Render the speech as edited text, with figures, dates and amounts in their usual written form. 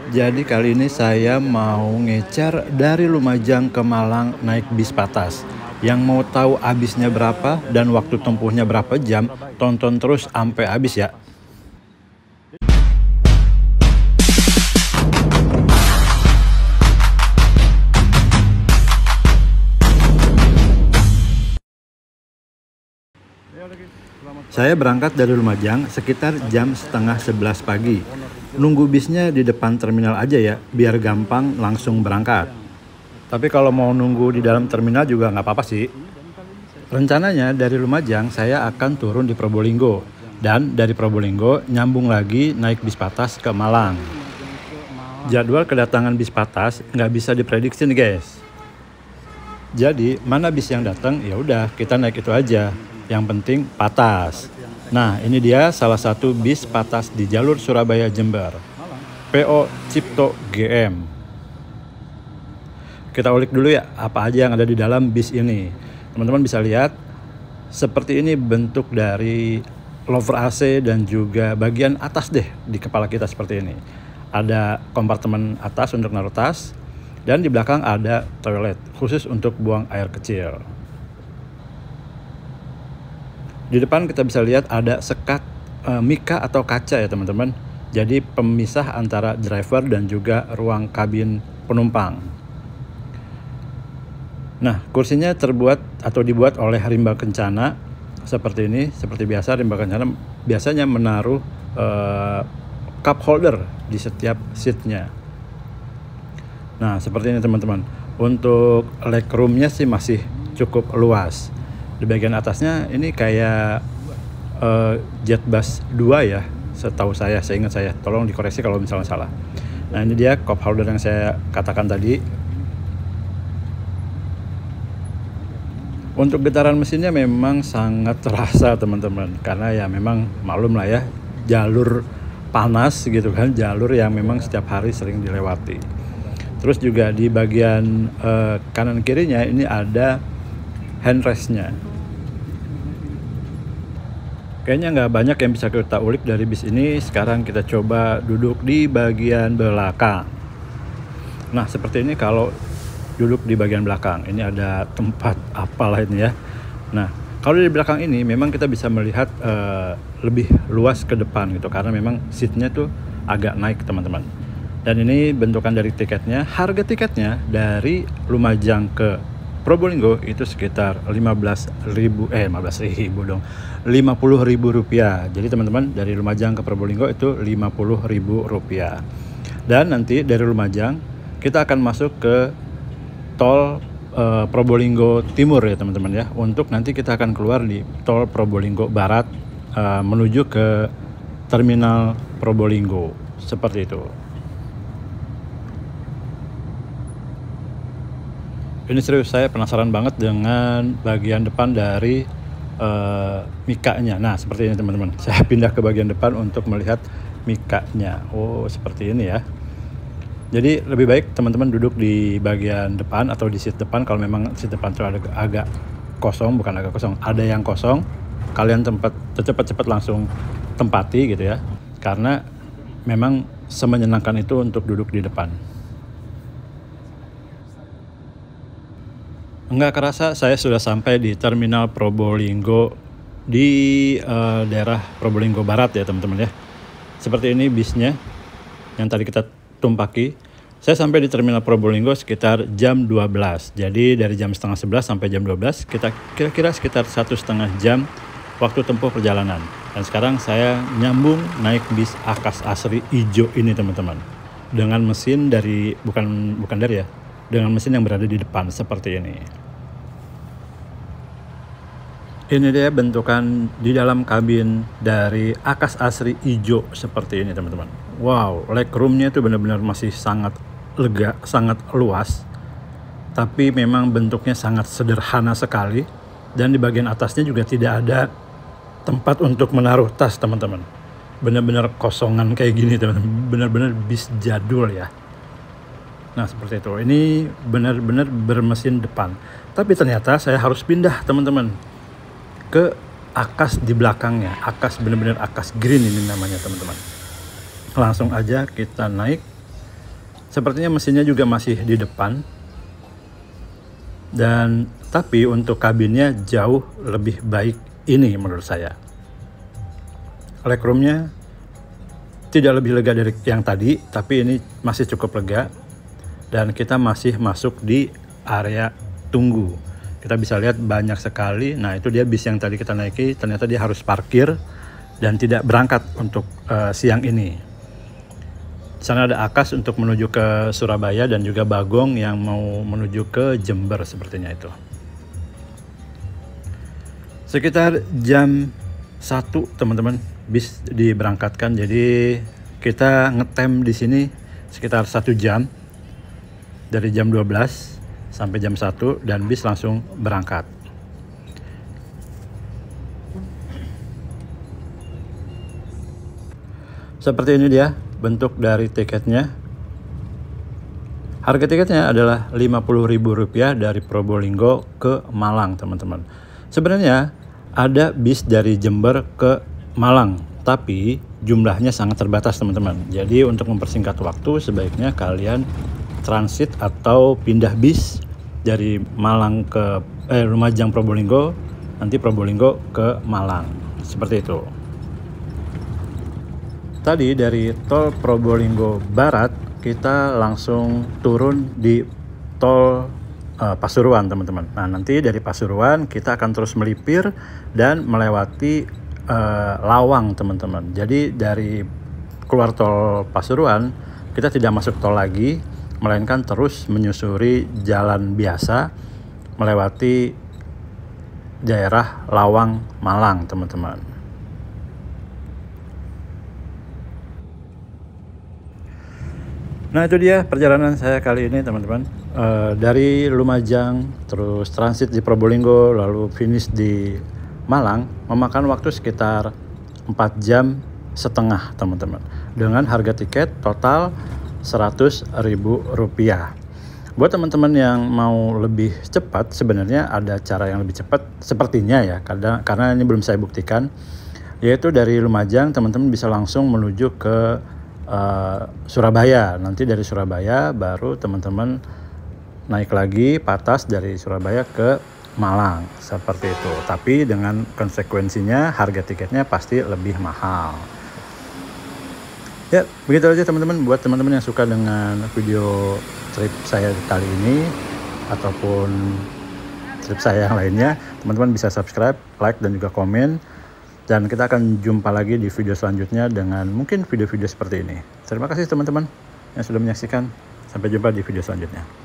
Jadi kali ini saya mau ngecer dari Lumajang ke Malang naik bis Patas. Yang mau tahu habisnya berapa dan waktu tempuhnya berapa jam, tonton terus sampai habis ya. Saya berangkat dari Lumajang sekitar jam setengah 11 pagi. Nunggu bisnya di depan terminal aja ya, biar gampang langsung berangkat. Tapi kalau mau nunggu di dalam terminal juga nggak apa-apa sih. Rencananya dari Lumajang saya akan turun di Probolinggo. Dan dari Probolinggo nyambung lagi naik bis Patas ke Malang. Jadwal kedatangan bis Patas nggak bisa diprediksi nih guys. Jadi mana bis yang datang ya udah kita naik itu aja. Yang penting Patas. Nah ini dia salah satu bis Patas di jalur Surabaya Jember. PO Cipto GM. Kita ulik dulu ya apa aja yang ada di dalam bis ini. Teman-teman bisa lihat seperti ini bentuk dari lover AC dan juga bagian atas deh di kepala kita seperti ini. Ada kompartemen atas untuk naruh tas dan di belakang ada toilet khusus untuk buang air kecil. Di depan kita bisa lihat ada sekat mika atau kaca ya teman-teman. Jadi pemisah antara driver dan juga ruang kabin penumpang. Nah kursinya terbuat atau dibuat oleh rimba kencana seperti ini. Seperti biasa rimba kencana biasanya menaruh cup holder di setiap seatnya. Nah seperti ini teman-teman. Untuk legroomnya sih masih cukup luas. Di bagian atasnya ini kayak Jetbus 2 ya, setahu saya, seingat saya. Tolong dikoreksi kalau misalnya salah. Nah ini dia cup holder yang saya katakan tadi. Untuk getaran mesinnya memang sangat terasa teman-teman. Karena ya memang maklum lah ya, jalur panas gitu kan, jalur yang memang setiap hari sering dilewati. Terus juga di bagian kanan kirinya ini ada handrestnya. Kayaknya nggak banyak yang bisa kita ulik dari bis ini. Sekarang kita coba duduk di bagian belakang. Nah seperti ini kalau duduk di bagian belakang. Ini ada tempat apalah ini ya. Nah kalau di belakang ini memang kita bisa melihat lebih luas ke depan gitu. Karena memang seatnya tuh agak naik teman-teman. Dan ini bentukan dari tiketnya. Harga tiketnya dari Lumajang ke Probolinggo itu sekitar 50.000 dong, 50.000 rupiah. Jadi teman-teman dari Lumajang ke Probolinggo itu 50.000 rupiah. Dan nanti dari Lumajang kita akan masuk ke tol Probolinggo Timur ya teman-teman ya. Untuk nanti kita akan keluar di tol Probolinggo Barat menuju ke terminal Probolinggo seperti itu. Ini serius, saya penasaran banget dengan bagian depan dari mikanya. Nah seperti ini teman-teman. Saya pindah ke bagian depan untuk melihat mikanya. Oh seperti ini ya. Jadi lebih baik teman-teman duduk di bagian depan atau di seat depan. Kalau memang seat depan itu agak kosong, bukan agak kosong, ada yang kosong, kalian cepat-cepat langsung tempati gitu ya. Karena memang semenyenangkan itu untuk duduk di depan. Nggak kerasa saya sudah sampai di terminal Probolinggo di daerah Probolinggo Barat ya teman-teman ya. Seperti ini bisnya yang tadi kita tumpaki. Saya sampai di terminal Probolinggo sekitar jam 12. Jadi dari jam setengah 11 sampai jam 12 kita kira-kira sekitar 1,5 jam waktu tempuh perjalanan. Dan sekarang saya nyambung naik bis Akas Asri hijau ini teman-teman. Dengan mesin dari bukan dari ya. Dengan mesin yang berada di depan seperti ini. Ini dia bentukan di dalam kabin dari Akas Asri hijau seperti ini teman-teman. Wow, legroomnya itu benar-benar masih sangat lega, sangat luas. Tapi memang bentuknya sangat sederhana sekali. Dan di bagian atasnya juga tidak ada tempat untuk menaruh tas teman-teman. Benar-benar kosongan kayak gini teman-teman. Benar-benar bis jadul ya. Nah seperti itu, ini benar-benar bermesin depan. Tapi ternyata saya harus pindah teman-teman ke Akas di belakangnya. Akas benar-benar Akas Green ini namanya teman-teman. langsung aja kita naik. Sepertinya mesinnya juga masih di depan, dan tapi untuk kabinnya jauh lebih baik ini menurut saya. Legroomnya tidak lebih lega dari yang tadi, tapi ini masih cukup lega, dan kita masih masuk di area tunggu. Kita bisa lihat banyak sekali. Nah, itu dia bis yang tadi kita naiki, ternyata dia harus parkir dan tidak berangkat untuk siang ini. Di sana ada Akas untuk menuju ke Surabaya dan juga Bagong yang mau menuju ke Jember sepertinya itu. Sekitar jam 1 teman-teman bis diberangkatkan, jadi kita ngetem di sini sekitar 1 jam dari jam 12 sampai jam 1 dan bis langsung berangkat. Seperti ini dia bentuk dari tiketnya. Harga tiketnya adalah Rp50.000 dari Probolinggo ke Malang, teman-teman. Sebenarnya ada bis dari Jember ke Malang, tapi jumlahnya sangat terbatas, teman-teman. Jadi untuk mempersingkat waktu, sebaiknya kalian transit atau pindah bis dari Malang ke Lumajang Probolinggo, nanti Probolinggo ke Malang, seperti itu. Tadi dari tol Probolinggo Barat kita langsung turun di tol Pasuruan, teman-teman. Nah, nanti dari Pasuruan kita akan terus melipir dan melewati Lawang, teman-teman. Jadi dari keluar tol Pasuruan kita tidak masuk tol lagi, melainkan terus menyusuri jalan biasa melewati daerah Lawang, Malang, teman-teman. Nah, itu dia perjalanan saya kali ini, teman-teman. Dari Lumajang, terus transit di Probolinggo, lalu finish di Malang, memakan waktu sekitar 4,5 jam, teman-teman. Dengan harga tiket total Rp100.000. Buat teman-teman yang mau lebih cepat, sebenarnya ada cara yang lebih cepat, sepertinya ya, karena ini belum saya buktikan. Yaitu dari Lumajang, teman-teman bisa langsung menuju ke Surabaya. Nanti dari Surabaya baru teman-teman naik lagi patas dari Surabaya ke Malang, seperti itu. Tapi dengan konsekuensinya harga tiketnya pasti lebih mahal. Ya, begitu aja teman-teman. Buat teman-teman yang suka dengan video trip saya kali ini ataupun trip saya yang lainnya, teman-teman bisa subscribe, like, dan juga komen. Dan kita akan jumpa lagi di video selanjutnya dengan mungkin video-video seperti ini. Terima kasih teman-teman yang sudah menyaksikan. Sampai jumpa di video selanjutnya.